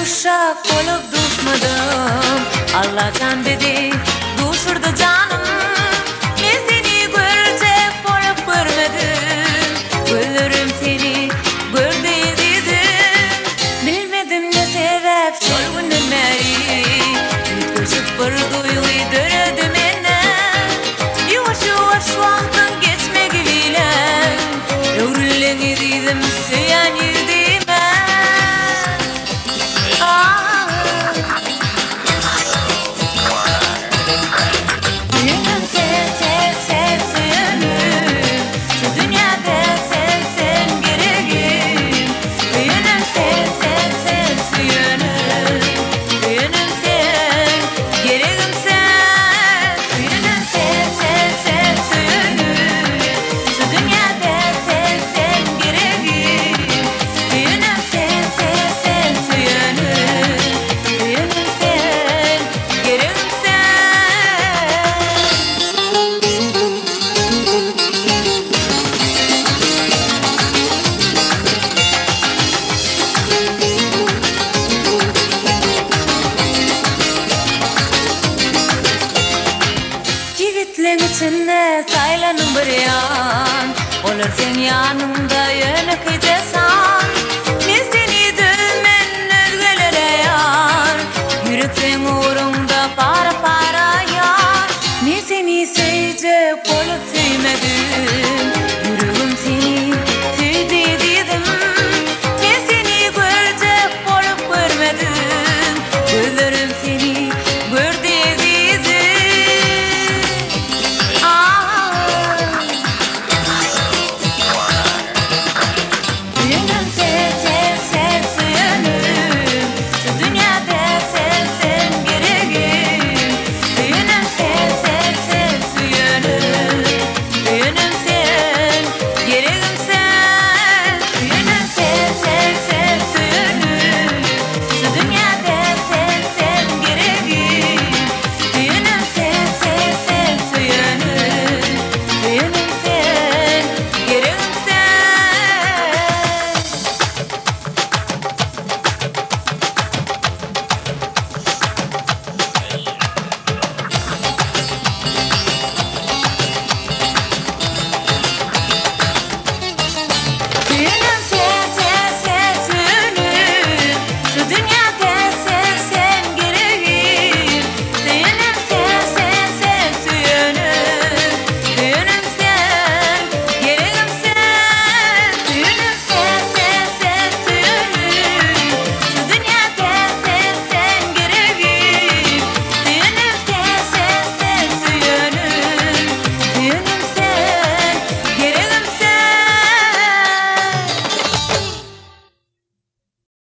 uşak olup düşmedim. Allah'tan dedi düşürdü canım. Ben seni görecek olup görmedim. Gülürüm seni gördü dedim. Bilmedim ne sebep sol günden beri yetişip bir duyguyu dönedim ene. Yavaş yavaş vaktin geçmegiyle öğrülen dedim süyan yürdüm. Yigitlerin içinde saylanın bir yan, olur sen yanımda yönük edesan. Ben seni dövmen özgelere yar, yürek sen uğrun